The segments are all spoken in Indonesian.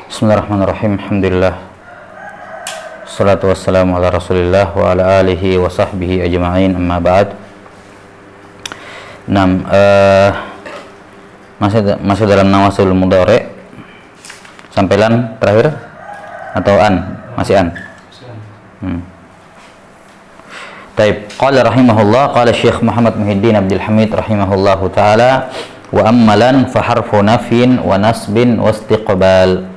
Bismillahirrahmanirrahim. Alhamdulillah. Assalatu wassalamu ala Rasulillah wa ala alihi wa sahbihi ajma'in. Amma ba'd. Masih dalam nawasul mudhari'. Sampai lan terakhir atau an? Masih an. Taib. Qala rahimahullah, qala Syekh Muhammad Muhyiddin Abdul Hamid rahimahullahu taala, wa ammalan fa harfu nafyin wa nasbin wa istiqbal.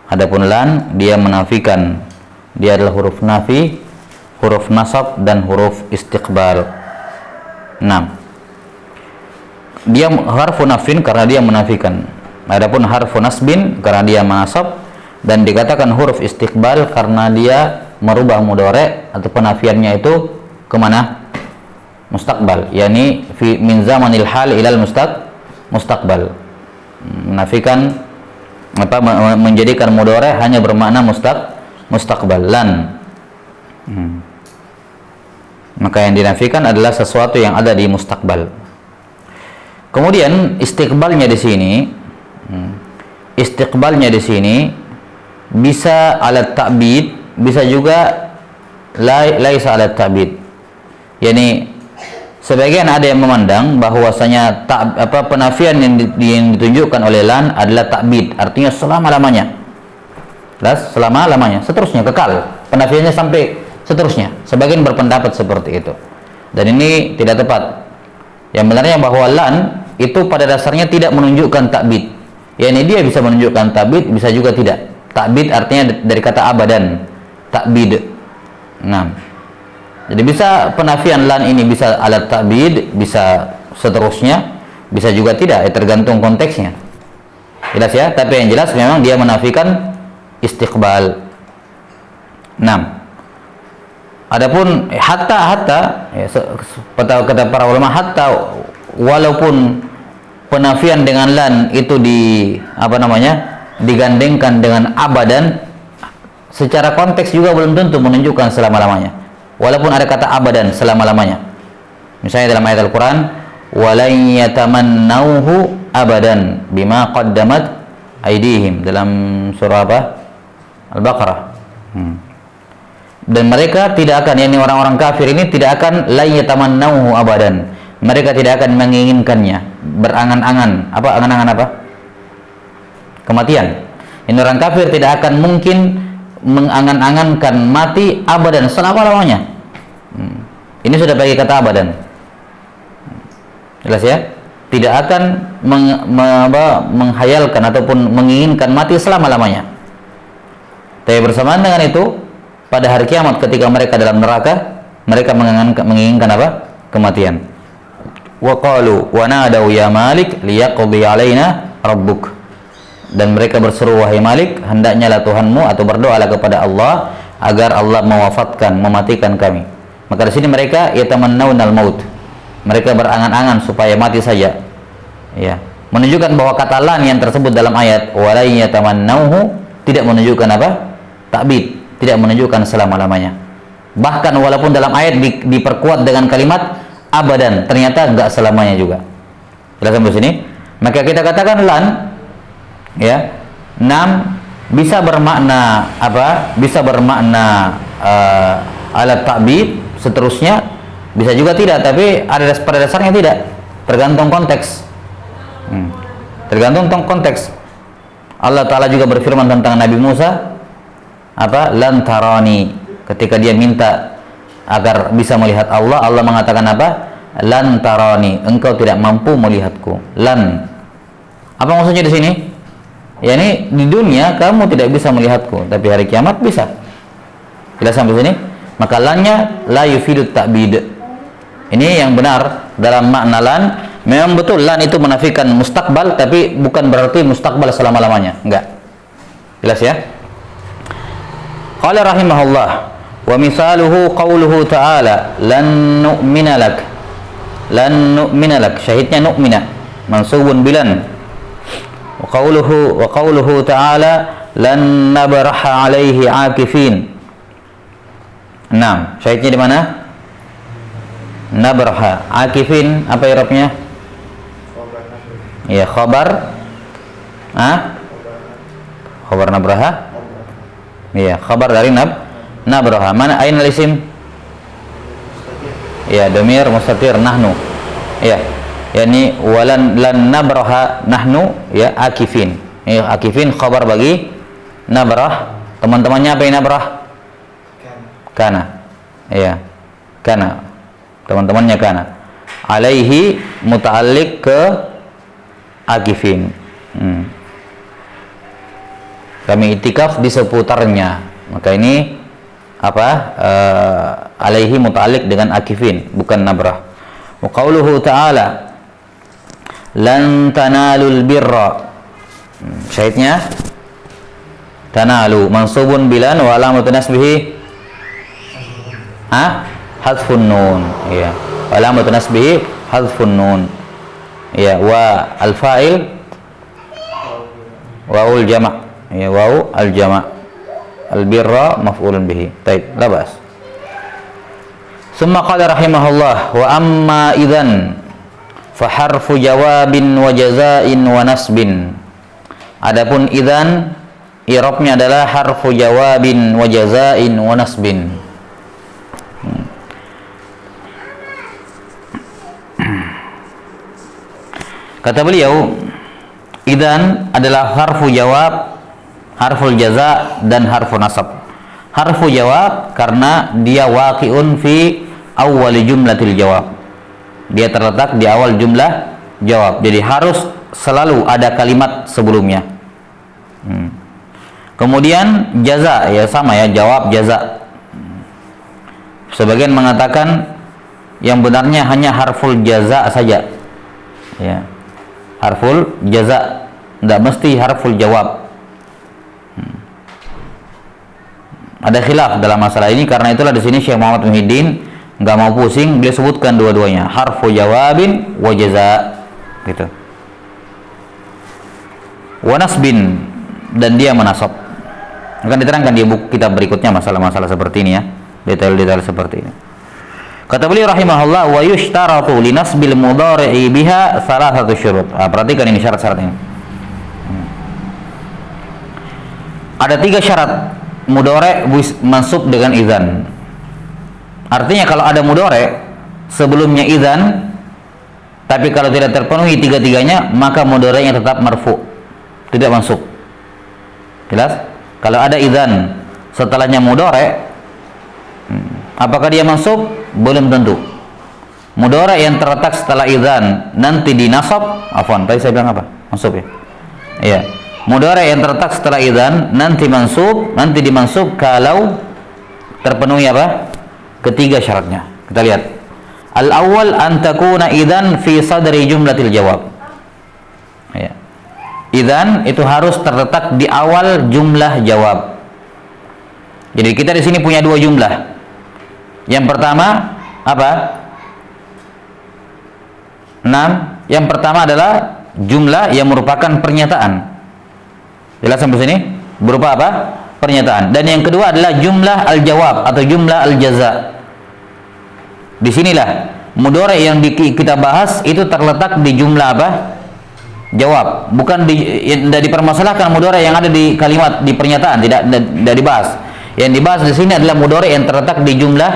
Adapun lan, dia menafikan, dia adalah huruf nafi, huruf nasab dan huruf istiqbal. 6. Dia harfu nafin karena dia menafikan. Adapun harfu nasbin karena dia menasab, dan dikatakan huruf istiqbal karena dia merubah mudhari' atau penafiannya itu kemana? Mustaqbal, yakni min zamanil hal ilal mustaqbal. Menafikan menjadikan mudhari' hanya bermakna mustaqbal lan. Maka yang dinafikan adalah sesuatu yang ada di mustaqbal. Kemudian istiqbalnya di sini bisa alat ta'bid, bisa juga laisa alat ta'bid. Yani sebagian ada yang memandang bahwasanya penafian yang ditunjukkan oleh lan adalah ta'bid, artinya selama-lamanya. Selama-lamanya, seterusnya, kekal. Penafiannya sampai seterusnya. Sebagian berpendapat seperti itu. Dan ini tidak tepat. Yang benarnya bahwa lan itu pada dasarnya tidak menunjukkan ta'bid. Yani dia bisa menunjukkan ta'bid, bisa juga tidak. Ta'bid artinya dari kata abadan. Ta'bid. Nah, jadi bisa penafian lan ini bisa alat ta'bid, bisa seterusnya, bisa juga tidak, tergantung konteksnya. Jelas ya? Tapi yang jelas memang dia menafikan istiqbal. 6. Adapun hatta ya, kata para ulama, hatta walaupun penafian dengan lan itu digandengkan dengan abadan, secara konteks juga belum tentu menunjukkan selama-lamanya. Walaupun ada kata abadan, selama-lamanya. Misalnya dalam ayat Al-Quran, وَلَنْ يَتَمَنَّوْهُ abadan bima qaddamat aydihim, dalam surah apa? Al-Baqarah. Dan mereka tidak akan, yakni orang-orang kafir ini tidak akan la yatamannauhu abadan. Mereka tidak akan menginginkannya, berangan-angan. Apa angan-angan apa? Kematian. Ini orang kafir tidak akan mungkin mengangan-angankan mati abadan, selama-lamanya. Ini sudah pakai kata abadan. Jelas ya? Tidak akan menghayalkan ataupun menginginkan mati selama-lamanya. Tapi bersamaan dengan itu, pada hari kiamat ketika mereka dalam neraka, mereka menginginkan apa? Kematian. Wa qalu wa nadau ya Malik liyaqdi alaina rabbuk. Dan mereka berseru, wahai Malik, hendaknya lah Tuhanmu, atau berdoalah kepada Allah agar Allah mematikan kami. Maka di sini mereka yatamannaunal maut. Mereka berangan-angan supaya mati saja. Ya, menunjukkan bahwa kata lan yang tersebut dalam ayat wala yatamannauhu tidak menunjukkan apa? Ta'bid, tidak menunjukkan selama-lamanya. Bahkan walaupun dalam ayat diperkuat dengan kalimat abadan, ternyata enggak selamanya juga. Jelas sampai sini? Maka kita katakan lan, ya, 6 bisa bermakna apa? Bisa bermakna alat ta'bid, seterusnya bisa juga tidak, tapi pada dasarnya tidak, tergantung konteks. Tergantung konteks. Allah Ta'ala juga berfirman tentang Nabi Musa apa? Lan tarani, ketika dia minta agar bisa melihat Allah, Allah mengatakan apa? Lan tarani, engkau tidak mampu melihatku. Lan, apa maksudnya di sini? Ya, ini di dunia kamu tidak bisa melihatku, tapi hari kiamat bisa. Jelas sampai sini? Maka lannya la yufidut ta'bid. Ini yang benar dalam makna lan. Memang betul lan itu menafikan mustaqbal, tapi bukan berarti mustaqbal selama-lamanya. Enggak. Jelas ya? Qala rahimahullah, wa misaluhu qawluhu ta'ala lan nu'mina lak. Lan nu'mina lak, syahidnya nu'mina, mansubun bilan. Wa qawluhu ta'ala lan nabraha alaihi akifin. 6. Syahidnya di mana? Nabraha. Akifin apa i'rabnya? Ya, khabar Khabar nabraha? Iya, khabar dari nabraha. Mana ainal isim? Ya, domir mustatir nahnu. Ya, yakni lan nabraha nahnu ya akifin. Ya, akifin khabar bagi nabrah. Teman-temannya apa yang nabrah? Kana. Iya. Kana. Teman-temannya kana. Alaihi muta'alliq ke akifin. Kami itikaf di seputarnya. Maka ini apa? Alaihi muta'alliq dengan akifin, bukan nabrah. Wa qauluhu ta'ala lan tanalul birra. Syahidnya tanalu mansubun bilan wa alamatu nasbihi hadfun nun. Ya. Wa alamatu nasbihi hadfun nun. Ya, wa al-fa'il waul jama'. Ya, waw al-jama'. Al-birra maf'ulun bihi. Baik, la bas. Summa qala rahimahullah wa amma idzan fa harfu jawabin wa jazaa'in wa nasbin. Adapun idzan i'rabnya adalah harfu jawabin wa jazaa'in wa nasbin. Kata beliau, idzan adalah harfu jawab, harful jaza dan harfu nasab. Harfu jawab karena dia waqi'un fi awwali jumlatil jawab. Dia terletak di awal jumlah jawab. Jadi harus selalu ada kalimat sebelumnya. Kemudian jaza ya sama ya, jawab jaza. Sebagian mengatakan yang benarnya hanya harful jaza saja. Ya. Harful jaza, tidak mesti harful jawab. Ada khilaf dalam masalah ini, karena itulah di sini Syekh Muhammad Muhyiddin nggak mau pusing, beliau sebutkan dua-duanya, harfu jawabin wa jaza, gitu. Wa nasbin, dan dia menasab. Akan diterangkan di buku kitab berikutnya masalah-masalah seperti ini ya, detail-detail seperti ini. Kata beliau rahimahullah, wa yushtaratu li nasbil mudhari'i biha salasatu syurut. Perhatikan ini syarat-syarat ini. Ada 3 syarat mudhari' mansub dengan idzan. Artinya kalau ada mudhari' sebelumnya idzan, tapi kalau tidak terpenuhi 3-3-nya, maka mudhari'nya tetap marfu, tidak mansub. Jelas? Kalau ada idzan setelahnya mudhari', apakah dia mansub? Belum tentu. Mudhari' yang terletak setelah idzan nanti dinasab, afwan, tadi saya bilang apa? Mansub ya? Iya. Mudhari' yang terletak setelah idzan nanti mansub, nanti dimansub kalau terpenuhi apa? Ketiga syaratnya. Kita lihat. Al-awwal an takuna idzan fi sadri jumlatil jawab. Ya. Idzan itu harus terletak di awal jumlah jawab. Jadi kita di sini punya 2 jumlah. Yang pertama apa? 6. Yang pertama adalah jumlah yang merupakan pernyataan. Jelas sampai sini? Berupa apa? Pernyataan. Dan yang kedua adalah jumlah al-jawab atau jumlah al-jaza. Disinilah mudhari' yang kita bahas itu terletak di jumlah apa? Jawab. Bukan tidak dipermasalahkan mudhari' yang ada di kalimat, di pernyataan, tidak dibahas. Yang dibahas di sini adalah mudhari' yang terletak di jumlah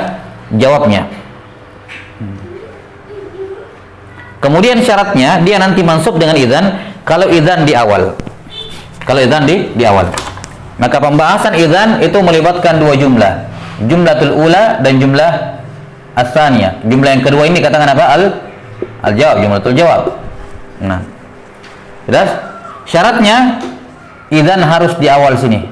jawabnya. Kemudian syaratnya dia nanti mansub dengan idzan kalau idzan di awal. Kalau idzan di awal. Maka pembahasan idzan itu melibatkan 2 jumlah. Jumlatul ula dan jumlah as-tsaniyah. Jumlah yang kedua ini katakan apa? Al-jawab, jumlatul jawab. Nah. Jelas? Syaratnya idzan harus di awal sini.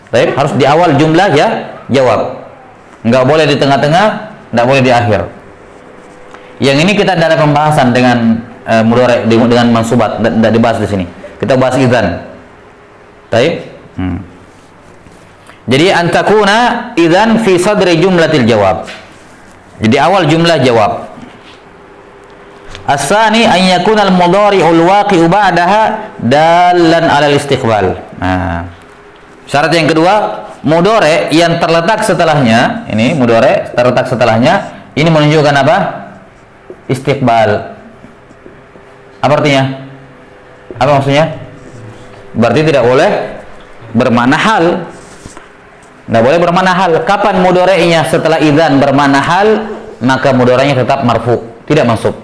Baik, harus di awal jumlah ya jawab. Enggak boleh di tengah-tengah, enggak boleh di akhir. Yang ini kita tidak ada pembahasan dengan mudhari' dengan mansubat, tidak dibahas di sini. Kita bahas idzan. Baik. Jadi antakuna idzan fi sadri jumlatil jawab. Jadi awal jumlah jawab. As-tsani an yakuna al-mudhari'ul waqi'u ba'daha dallan 'ala al-istiqbal. Nah. Syarat yang kedua, mudhari' yang terletak setelahnya, ini mudhari' terletak setelahnya, ini menunjukkan apa? Istiqbal. Apa artinya? Apa maksudnya? Berarti tidak boleh bermakna hal. Tidak boleh bermakna hal. Kapan mudhari'nya setelah idzan bermakna hal, maka mudhari'nya tetap marfu, tidak mansub.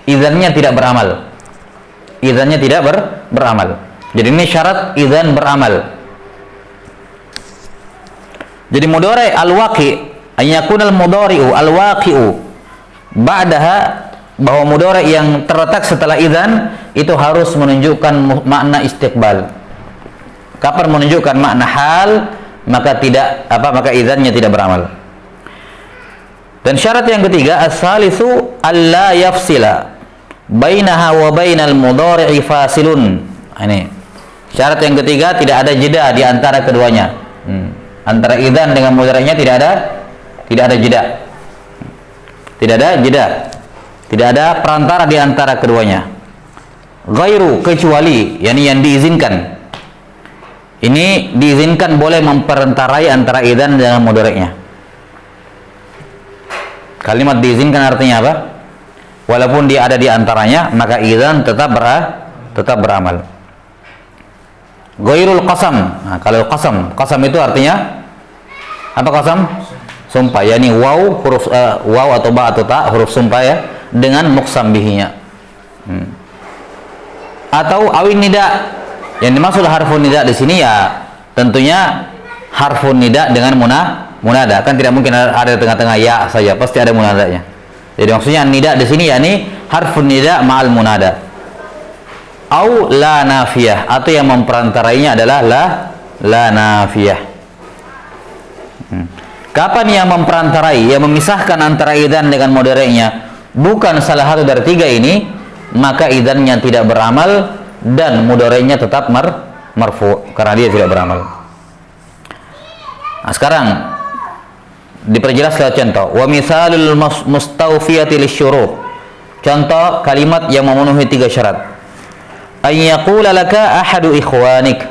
Idzannya tidak beramal. Idzannya tidak beramal. Jadi ini syarat idzan beramal. Jadi mudhari' al-waqi' ay yakuna al-mudhari'u al-waqi'u ba'daha, bahwa mudhari' yang terletak setelah idzan itu harus menunjukkan makna istiqbal. Kapan menunjukkan makna hal, maka maka idzannya tidak beramal. Dan syarat yang ketiga, as-salisu alla yafsila bainaha wa bainal mudhari'i fasilun. Ini syarat yang ketiga, tidak ada jeda di antara keduanya. Antara idzan dengan mudhari'nya tidak ada jeda. Tidak ada jeda. Tidak ada perantara di antara keduanya. Ghairu, kecuali yang diizinkan. Ini diizinkan boleh memperantarai antara idzan dengan mudhari'nya. Kalimat diizinkan artinya apa? Walaupun dia ada di antaranya, maka idzan tetap beramal. Ghairul qasam. Nah, kalau qasam itu artinya apa qasam? Sumpah, yakni waw, huruf waw atau ba atau ta, huruf sumpah ya, dengan muqsam bihinya. Atau awin nida. Yang dimaksud harfun nida di sini ya tentunya harfun nida dengan munada. Kan tidak mungkin ada di tengah-tengah ya saja, pasti ada munadanya. Jadi maksudnya nida di sini yakni harfun nida ma'al munada. Au la nafiyah, atau yang memperantarainya adalah la nafiyah. Kapan yang memperantarai, yang memisahkan antara idzan dengan mudhari'nya bukan salah satu dari tiga ini, maka idzannya tidak beramal dan mudhari'nya tetap marfu karena dia tidak beramal. Nah, sekarang diperjelas lewat contoh. Wa mithalul mustawfiyati lisyurut. Contoh kalimat yang memenuhi tiga syarat. Ay yaqula laka ahadu ikhwanik.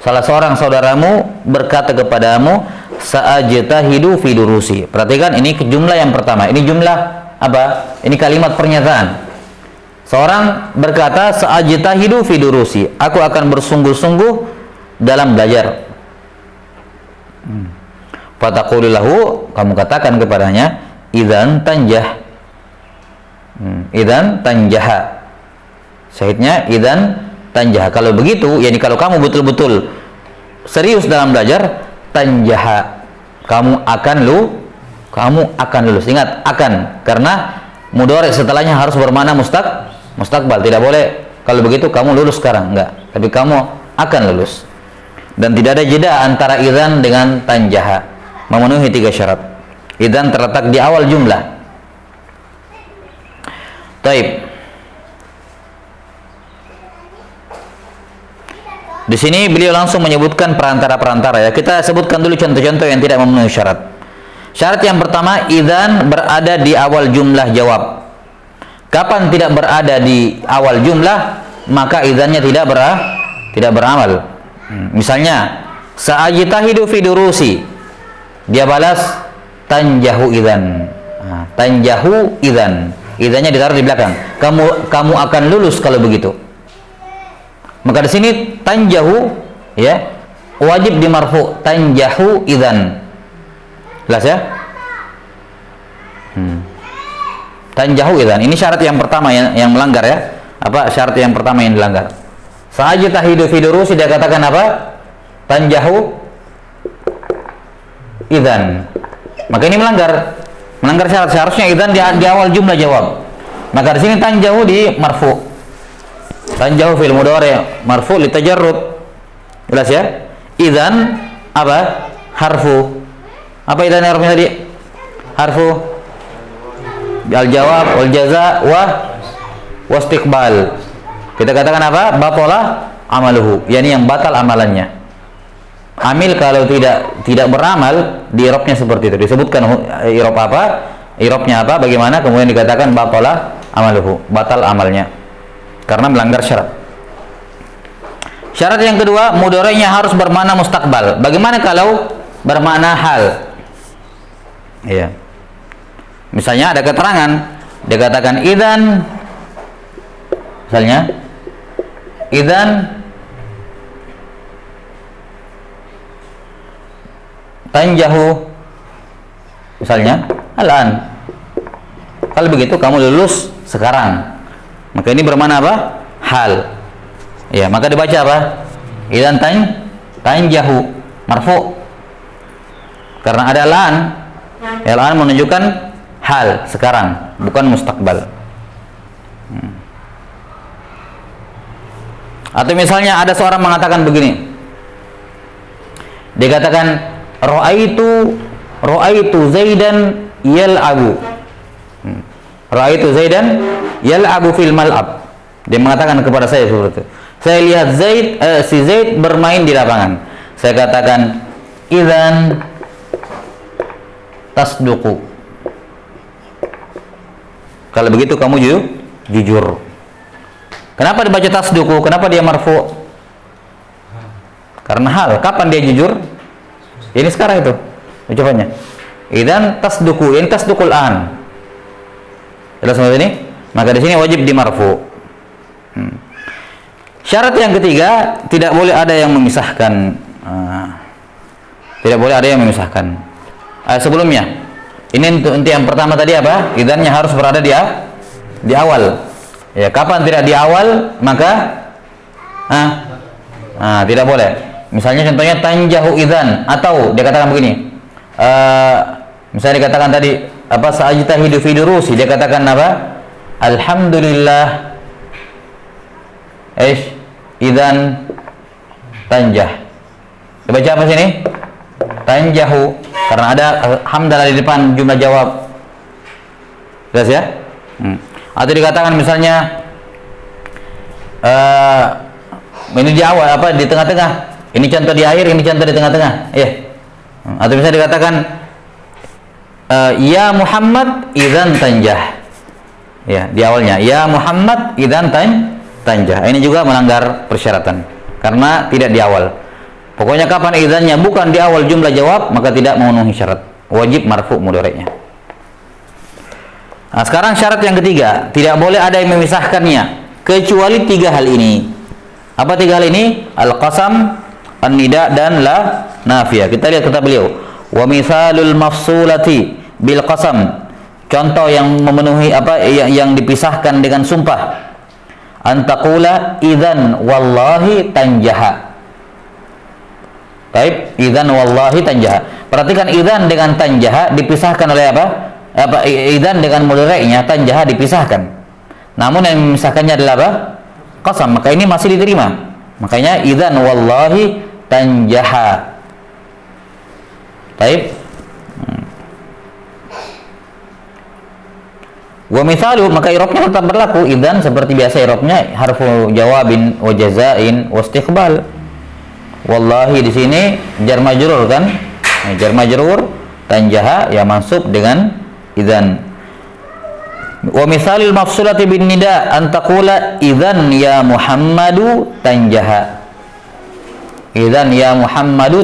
Salah seorang saudaramu berkata kepadamu, sa'ajtahidu fi durusi. Perhatikan, ini jumlah yang pertama. Ini jumlah apa? Ini kalimat pernyataan. Seorang berkata, sa'ajtahidu fi durusi. Aku akan bersungguh-sungguh dalam belajar. Fataqulu lahu, kamu katakan kepadanya, idzan tanjah. Idzan tanjaha. Syahidnya idzan tanjaha. Kalau begitu, yakni kalau kamu betul-betul serius dalam belajar, tanjaha, kamu akan lulus. Ingat, akan, karena mudhari' setelahnya harus bermakna mustaqbal. Tidak boleh kalau begitu kamu lulus sekarang, enggak, tapi kamu akan lulus. Dan tidak ada jeda antara idzan dengan tanjaha, memenuhi tiga syarat. Idzan terletak di awal jumlah. Taib. Di sini beliau langsung menyebutkan perantara-perantara ya. Kita sebutkan dulu contoh-contoh yang tidak memenuhi syarat. Syarat yang pertama, idzan berada di awal jumlah jawab. Kapan tidak berada di awal jumlah, maka idzannya tidak beramal. Misalnya, sa'ajtahidu fi durusi. Dia balas tanjahu idzan. Tanjahu idzan. Idzannya ditaruh di belakang. Kamu akan lulus kalau begitu. Maka di sini tanjahu ya wajib dimarfu, tanjahu idzan. Jelas ya? Tanjahu idzan. Ini syarat yang pertama yang melanggar ya. Apa syarat yang pertama yang dilanggar? Sa'ajtahidu fi durusi, dia katakan apa? Tanjahu idzan. Maka ini melanggar syarat. Seharusnya idzan di awal jumlah jawab. Maka di sini tanjahu di marfu. Tanjahu fil mudhari' marfu li tajarrud. Jelas ya? Idzan apa? Harfu. Apa idzan harfnya tadi? Harfu al jawab wal jaza wa wastiqbal. Kita katakan apa? Batala amaluhu, yakni yang batal amalannya. Amil kalau tidak beramal, di i'rabnya seperti itu. Disebutkan i'rab apa? I'rabnya apa? Bagaimana? Kemudian dikatakan batala amaluhu, batal amalnya. Karena melanggar syarat. Syarat yang kedua, mudhari'nya harus bermakna mustaqbal. Bagaimana kalau bermakna hal? Iya. Misalnya ada keterangan, dia katakan idzan, misalnya idzan tanjahu, misalnya al-an. Kalau begitu kamu lulus sekarang, maka ini bermakna apa? Hal. Ya, maka dibaca apa? Idzan tanjahu marfu, karena ada al-an. Al-an menunjukkan hal, sekarang, bukan mustaqbal. Atau misalnya ada seorang mengatakan begini, dia katakan Ra'aitu Zaidan yal'abu. Ra'aitu Zaidan yal'abu fil mal'ab. Dia mengatakan kepada saya seperti itu. Saya lihat si Zaid bermain di lapangan. Saya katakan idzan tasduqu. Kalau begitu kamu jujur. Kenapa dibaca tasduqu? Kenapa dia marfu? Karena hal. Kapan dia jujur? Ini sekarang itu ucapannya. Idzan tasduqu, ini tasduqul an. Jelas maksud ini? Maka di sini wajib dimarfu. Syarat yang ketiga, tidak boleh ada yang memisahkan. Tidak boleh ada yang memisahkan. Sebelumnya, ini untuk yang pertama tadi apa? Idzannya harus berada di awal. Ya, kapan tidak di awal, maka tidak boleh. Misalnya contohnya tanjahu idzan, atau dia katakan begini. Misalnya dikatakan tadi apa, sa'ajtahidu fi durusi, dia katakan apa? Alhamdulillah idzan tanjah. Dibaca apa sini? Tanjahu, karena ada hamdalah di depan jumlah jawab. Jelas ya? Atau dikatakan misalnya ini di awal, apa di tengah-tengah, ini contoh di akhir, ini contoh di tengah-tengah, ya. Atau misalnya dikatakan ya Muhammad idzan tanjah, ya, di awalnya ya Muhammad idzan tanjah. Ini juga melanggar persyaratan karena tidak di awal. Pokoknya kapan idzannya bukan di awal jumlah jawab, maka tidak memenuhi syarat, wajib marfu mudhari'nya. Nah, sekarang syarat yang ketiga, tidak boleh ada yang memisahkannya kecuali tiga hal ini. Apa tiga hal ini? Al-qasam, an-nida, dan la nafiyah. Kita lihat kata beliau, wa mithalul mafsulati bil qasam. Contoh yang memenuhi apa, yang dipisahkan dengan sumpah. Antaqula idzan wallahi tanjaha. Baik, idzan wallahi tanjaha. Perhatikan, idzan dengan tanjaha dipisahkan oleh apa? Idzan dengan mudhari'nya tanjaha dipisahkan. Namun yang memisahkannya adalah apa? Qasam. Maka ini masih diterima. Makanya idzan wallahi tanjaha. Baik. Wa mithalu, maka i'rabnya tetap berlaku. Idzan seperti biasa i'rabnya harfu jawabin wa jazain wa istiqbal. Wallahi di sini jar majrur kan? Jar majrur, tanjaha ya mansub dengan idzan. Wa mithalul mafsulati bin nida an taqula idzan ya Muhammadu tanjaha. Idzan ya Muhammadu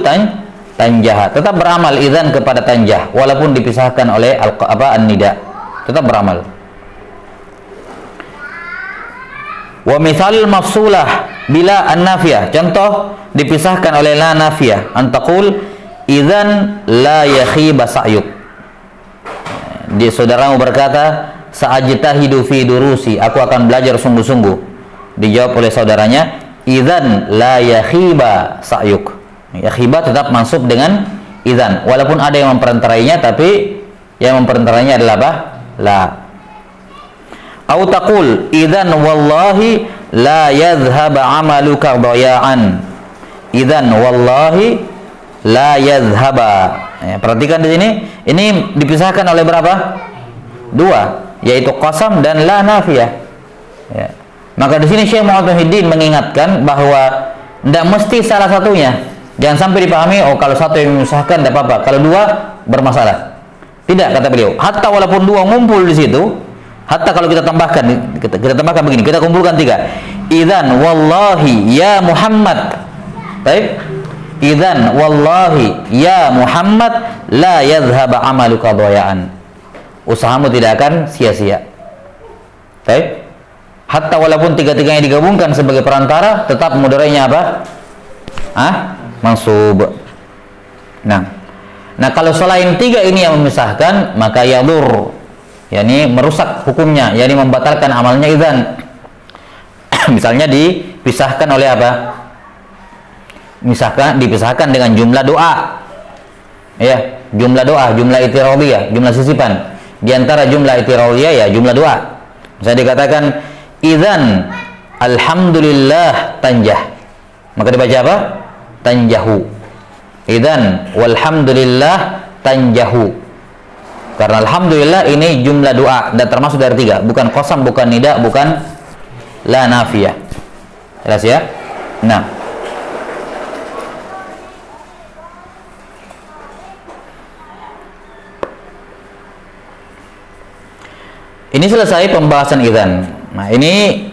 tanjaha. Tetap beramal idzan kepada tanjah walaupun dipisahkan oleh an-nida. Tetap beramal. Wa mithalul mafsulah bila an-nafiyah. Contoh dipisahkan oleh la nafiyah. An taqul idzan la yakhiba sa'yuk. Dia saudaramu berkata, sa'ajtahidu fi durusi, aku akan belajar sungguh-sungguh. Dijawab oleh saudaranya, idzan la yakhiba sa'yuk. Yakhiba tetap mansub dengan idzan, walaupun ada yang memperantarainya, tapi yang memperantarainya adalah apa? La. Au taqul idzan wallahi la yadhhab 'amaluka dhaya'an. Idzan wallahi la yadhhaba. Ya, perhatikan di sini, ini dipisahkan oleh berapa? Dua, yaitu qasam dan la nafiyah. Ya. Maka di sini Syekh Muhammad Muhyiddin mengingatkan bahwa tidak mesti salah satunya. Jangan sampai dipahami, oh kalau satu yang memisahkan tidak apa-apa, kalau dua bermasalah. Tidak, kata beliau. Hatta walaupun dua ngumpul di situ, hatta kalau kita tambahkan begini, kita kumpulkan tiga. Idzan wallahi ya Muhammad. Baik. Idzan wallahi ya Muhammad la yadhhab 'amaluka dhaya'an. Usahamu tidak akan sia-sia. Baik. Hatta walaupun tiga-tiganya digabungkan sebagai perantara, tetap mudhari'nya apa? Mansub. Nah, Nah, kalau selain tiga ini yang memisahkan, maka yadur, yakni merusak hukumnya, yakni membatalkan amalnya idzan. Misalnya dipisahkan oleh apa? Misalkan dipisahkan dengan jumlah doa. Ya, jumlah doa, jumlah itiradiyah, jumlah sisipan. Di antara jumlah itiradiyah ya jumlah doa. Misalnya dikatakan idzan alhamdulillah tanjah. Maka dibaca apa? Tanjahu. Idzan walhamdulillah tanjahu. Karena alhamdulillah ini jumlah doa dan termasuk dari tiga, bukan qasam, bukan nida, bukan la nafiyah. Jelas ya? Nah, ini selesai pembahasan idzan. Nah, ini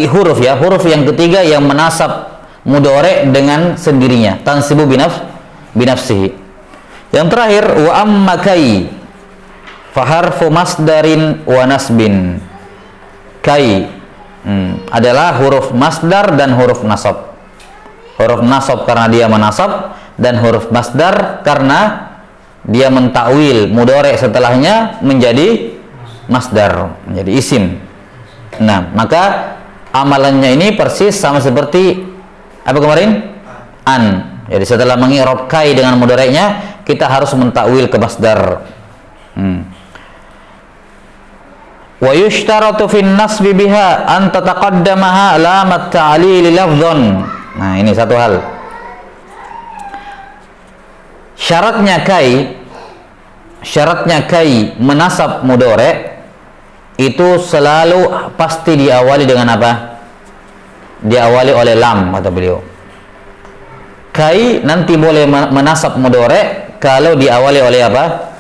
huruf ya, huruf yang ketiga yang menasab mudhari dengan sendirinya, tansibu binafsihi. Yang terakhir wa amma kai fa harfu masdarin wa nasbin. Kai adalah huruf masdar dan huruf nasab. Huruf nasab karena dia menasab, dan huruf masdar karena dia mentakwil mudhari setelahnya menjadi masdar, menjadi isim. Nah, maka amalannya ini persis sama seperti apa kemarin? An. Jadi setelah mengi'rab kai dengan mudhari'nya, kita harus mentakwil ke masdar. Wa yushtaratu fin nasbi biha an tataqaddamaha lamat ta'lil lafdhan. Nah, ini satu hal. Syaratnya kai menasab mudhari' itu selalu pasti diawali dengan apa? Diawali oleh lam, kata beliau. Kai nanti boleh menasab mudhari' kalau diawali oleh apa?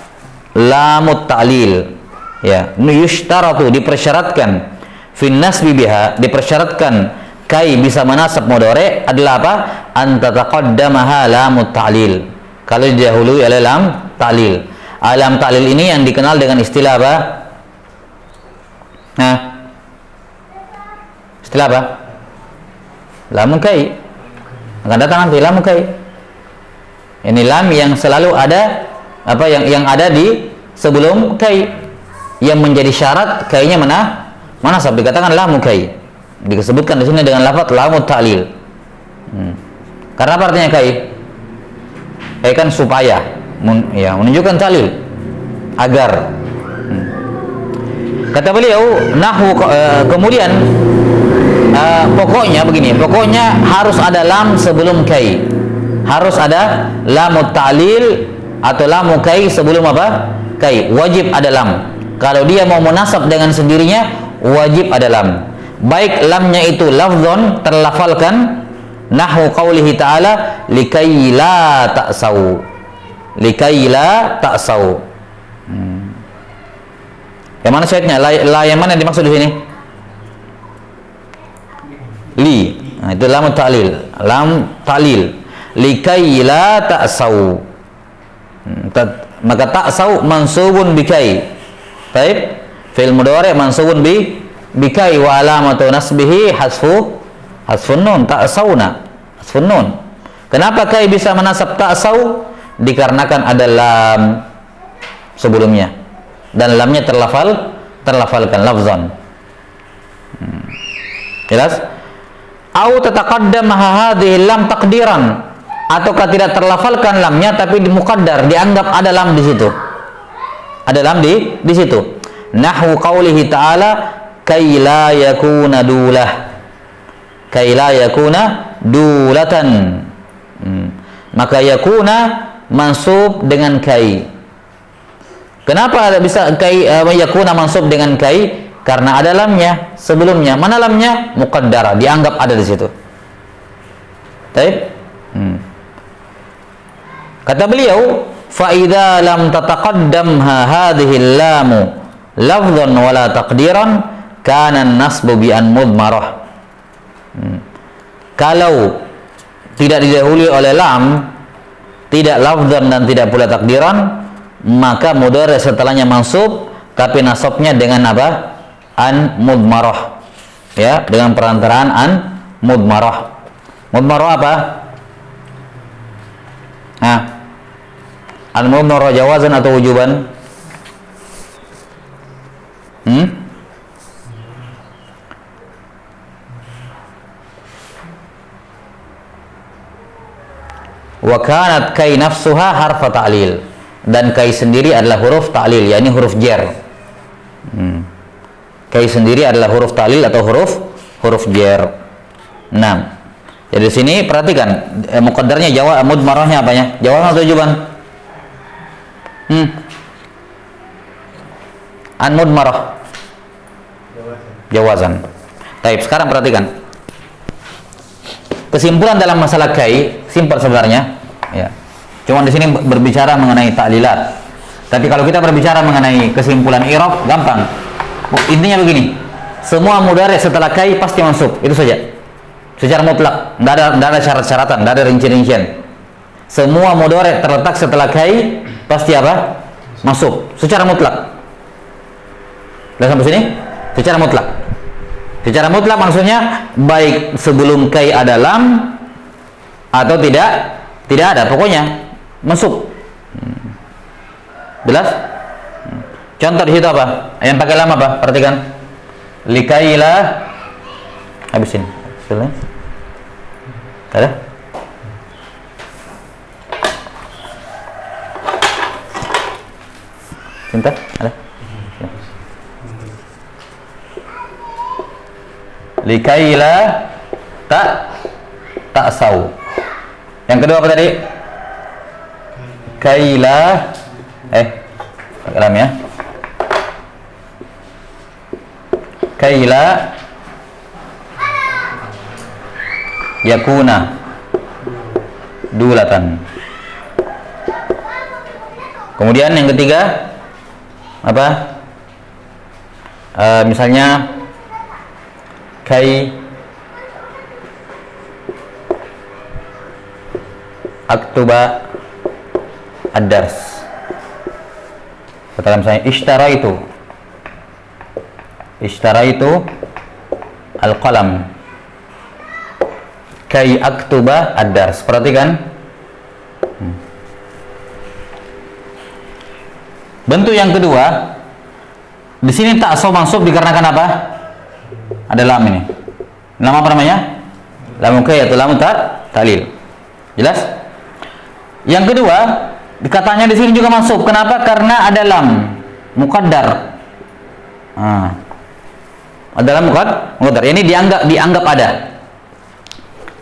Lamut ta'lil. Ya, yushtaratu dipersyaratkan, fin nasbi biha dipersyaratkan kai bisa menasab mudhari' adalah apa? An tataqaddamaha lamut ta'lil. Kalau didahului oleh lam ta'lil. Lam ta'lil ini yang dikenal dengan istilah apa? Nah, istilah apa? Lamun kai. Akan datang nanti lamun kai. Ini lam yang selalu ada apa yang ada di sebelum kai, yang menjadi syarat kainya manasab, dikatakan lamun kai. Disebutkan di sini dengan lafaz lamut ta'lil. Karena apa artinya kai? Kai kan supaya, menunjukkan ta'lil, agar. Kata beliau, kemudian pokoknya begini, pokoknya harus ada lam sebelum kai, harus ada lamut ta'lil atau lamu kai sebelum apa? Kai, wajib ada lam. Kalau dia mau munasab dengan sendirinya, wajib ada lam. Baik lamnya itu lafzon, terlafalkan, nahwu qaulihi ta'ala likai la ta'sau, likai la ta'sau. Yang mana syahidnya? La yang mana dimaksud di sini? Li. Nah, itu lam ta'lil. Lam ta'lil. Likai la ta'sau. Maka ta'sau mansubun bikai. Baik. Fi'il mudhari' mansubun bikai wa alamatu nasbihi hasfun nun, ta'sauna. Hasfun nun. Kenapa kai bisa menasab ta'sau? Dikarenakan ada lam sebelumnya. Dan lamnya terlafalkan lafzan. Jelas? Au tataqaddamaha hadhihi lam taqdiran, ataukah tidak terlafalkan lamnya tapi dimuqaddar, dianggap ada lam di situ. Ada lam di situ. Nahwu qaulihi ta'ala kai la yakuna dulah. Kai la yakuna dulatan. Maka yakuna mansub dengan kai. Kenapa bisa kai yakuna mansub dengan kai? Karena ada lamnya sebelumnya. Mana lamnya? Muqaddara, dianggap ada di situ. Baik. Kata beliau, fa idza lam tataqaddamha hadhihi lamu lafdhan wala taqdiran kana an-nasbu bi an mudmarah. Kalau tidak didahului oleh lam, tidak lafdhan dan tidak pula takdiran, maka mudhari setelahnya mansub, tapi nasabnya dengan apa? An mudmarah. Ya, dengan perantaraan an mudmarah. Mudmarah apa? Al-mudmara jawazan atau wujuban? Wa kanat kai nafsuha harfa ta'lil, dan kai sendiri adalah huruf ta'lil, yakni huruf jar. Kai sendiri adalah huruf ta'lil atau huruf jar. Nah, jadi sini perhatikan muqaddarnya jawab, mudmarahnya apanya? Jawab atau wujuban? An-mudmarah jawazan. Baik, sekarang perhatikan kesimpulan dalam masalah kai, simpel sebenarnya ya. Cuma di sini berbicara mengenai ta'lilat. Tapi kalau kita berbicara mengenai kesimpulan i'rab gampang. Intinya begini, semua mudhari setelah kai pasti masuk, itu saja. Secara mutlak, enggak ada syarat-syaratan, enggak ada rincian-rincian. Semua mudhari terletak setelah kai pasti apa? Masuk secara mutlak. Sudah sampai sini? Secara mutlak. Secara mutlak maksudnya baik sebelum kai ada lam atau tidak ada, pokoknya masuk. Jelas? Contoh di situ apa? Yang pakai lam apa? Perhatikan. Likaila, habisin. Sudah? Ada? Cinta? Ada? Likaila tak sau. Yang kedua apa tadi? Kaila pakai lam ya. Kaila yakuna dulatan. Kemudian yang ketiga apa? Misalnya kai aktuba ad-dars. Katakan misalnya istaraitu al-qalam kai aktuba ad-dars. Perhatikan bentuk yang kedua. Di sini tak so masuk dikarenakan apa? Ada lam ini. Nama apa namanya? Lam kai atau lam ta'lil. Jelas? Yang kedua, katanya di sini juga masuk. Kenapa? Karena ada lam muqaddar. Ada lam muqaddar. Ini dianggap ada.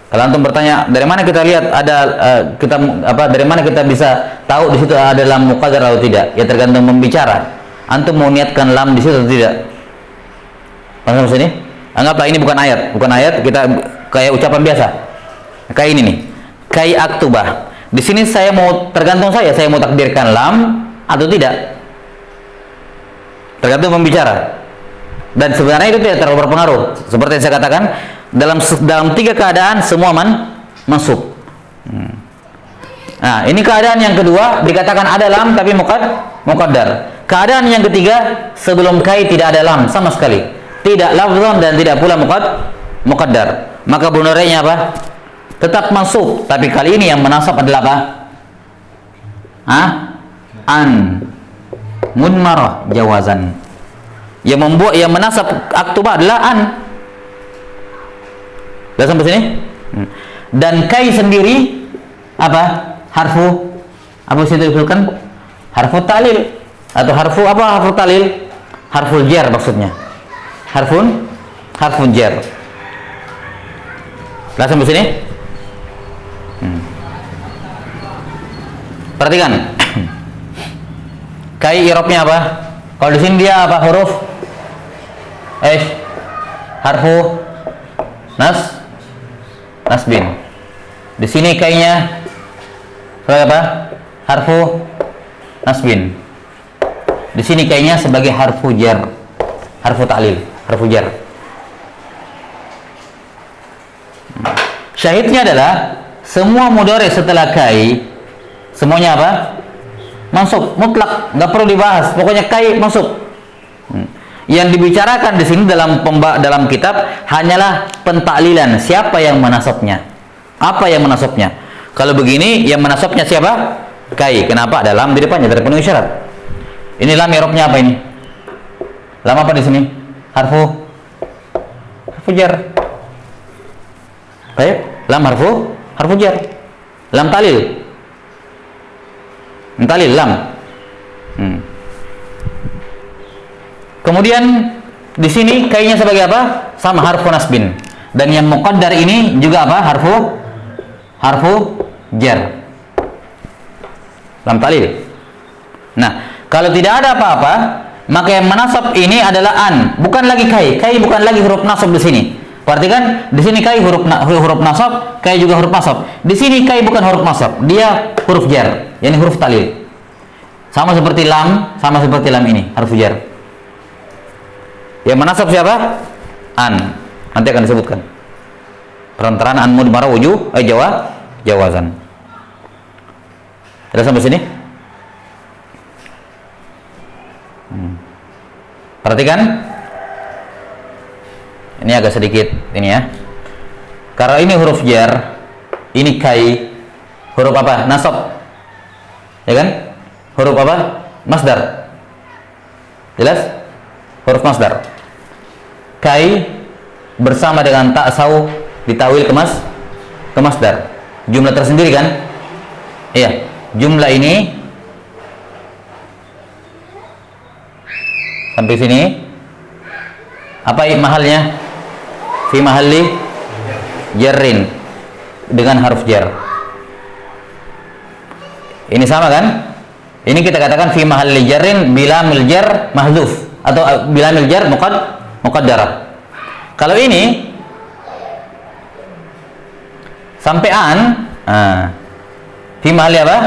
Kalau antum bertanya, dari mana kita lihat ada dari mana kita bisa tahu di situ ada lam muqaddar atau tidak? Ya tergantung pembicara. Antum mau niatkan lam di situ atau tidak? Paham sini? Anggaplah ini bukan ayat, kita kayak ucapan biasa. Kayak ini nih. Kai aktubah. Di sini saya mau mau takdirkan lam atau tidak. Tergantung pembicara. Dan sebenarnya itu tidak terlalu berpengaruh. Seperti yang saya katakan, dalam tiga keadaan semua masuk. Nah, ini keadaan yang kedua, dikatakan ada lam tapi muqaddar. Keadaan yang ketiga, sebelum kai tidak ada lam sama sekali. Tidak lafzan dan tidak pula muqaddar. Maka bunurainya apa? Tetap masuk, tapi kali ini yang menasab adalah apa? An mudmarah jawazan. Yang menasab aktubah adalah an. Sudah sampai sini? Dan kai sendiri apa? Harfu apa sih itu disebutkan? Harfu ta'lil atau harfu apa? Harfu ta'lil? Harful jar maksudnya. Harfun jar. Sudah sampai sini? Perhatikan. Kai i'rabnya apa? Kalau di sini dia apa? Huruf harfu nasbin. Di sini kainya sebagai apa? Harfu nasbin. Di sini kainya sebagai harfu jar. Harfu ta'lil, harfu jar. Syahidnya adalah semua mudhari setelah kai semuanya apa? Masuk mutlak, nggak perlu dibahas. Pokoknya kai masuk. Yang dibicarakan di sini dalam kitab hanyalah pentaklilan, siapa yang menasabnya, apa yang menasabnya. Kalau begini yang menasabnya siapa? Kai. Kenapa? Ada lam di depannya, terpenuhi syarat. Ini lam i'rabnya apa ini? Lam apa di sini? Harfu jar. Baik, lam harfu jar. Lam talil. Talil lam. Kemudian di sini kainya sebagai apa? Sama harfu nasbin. Dan yang muqaddar ini juga apa? Harfu jar. Lam talil. Nah, kalau tidak ada apa-apa, maka yang menasab ini adalah an, bukan lagi kai. Kai bukan lagi huruf nasab di sini. Perhatikan, di sini kai huruf nasab, kai juga huruf nasab. Di sini kai bukan huruf nasab, dia huruf jar, yakni huruf talil. Sama seperti lam ini, haruf jar. Yang menasab siapa? An. Nanti akan disebutkan. Perantaraan an mudmarah wujuh jawazan. Ada sampai sini? Perhatikan. Ini agak sedikit ini ya. Karena ini huruf jar, ini kai, huruf apa? Nasab. Ya kan? Huruf apa? Masdar. Jelas? Huruf masdar. Kai bersama dengan ta'sau ditawil ke masdar. Jumlah tersendiri kan? Iya. Jumlah ini sampai sini apa mahalnya? Fi mahalli jarrin dengan haruf jar. Ini sama kan? Ini kita katakan fi mahalli jarrin bila miljar mahdzuf atau bila miljar muqaddarah. Kalau ini sampai an, fi mahalli apa?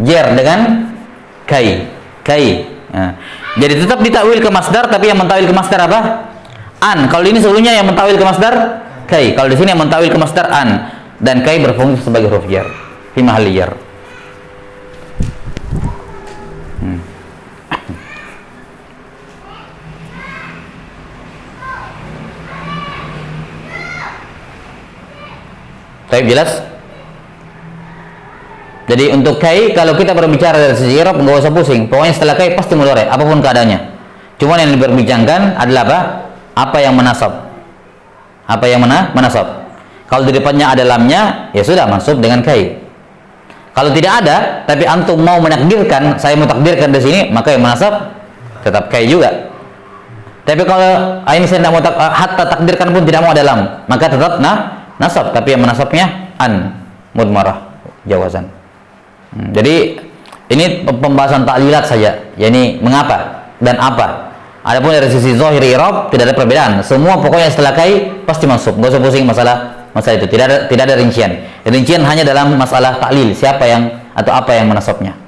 Jar dengan kai. Jadi tetap ditakwil ke masdar, tapi yang mentawil ke masdar apa? An. Kalau ini sebelumnya yang mentawil ke masdar kai. Kalau di sini yang mentawil ke masdar an, dan kai berfungsi sebagai huruf jar fi mahalli jar. Baik, jelas? Jadi untuk kai, kalau kita berbicara dari sisi i'rab nggak usah pusing. Pokoknya setelah kai pasti mudhari, apapun keadaannya. Cuman yang diperbincangkan adalah apa? Apa yang menasab? Apa yang menasab? Kalau di depannya ada lamnya, ya sudah mansub dengan kai. Kalau tidak ada, tapi antum mau menakdirkan, saya mau takdirkan di sini, maka yang menasab tetap kai juga. Tapi kalau ini saya tidak mau hatta takdirkan pun tidak mau ada lam, maka tetap nasab. Tapi yang menasabnya an mudmarah jawazan. Jadi ini pembahasan ta'lilat saja, yakni mengapa dan apa. Adapun dari sisi zahir i'rab tidak ada perbedaan. Semua pokoknya setelah kai pasti masuk. Enggak usah pusing masalah itu. Tidak ada rincian. Rincian hanya dalam masalah ta'lil, siapa yang atau apa yang menasabnya.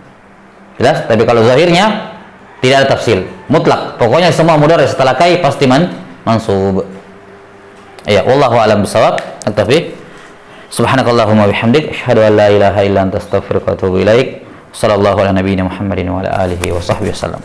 Jelas? Tapi kalau zahirnya tidak ada tafsil, mutlak. Pokoknya semua mudhari setelah kai pasti mansub. Ya, wallahu a'lam bishawab. At-taufiq. Subhanakallahumma bihamdik asyhadu an la ilaha illa anta astaghfiruka wa atubu ilaik. Sallallahu ala nabiyyina Muhammadin wa ala alihi wa sahbihi wasallam.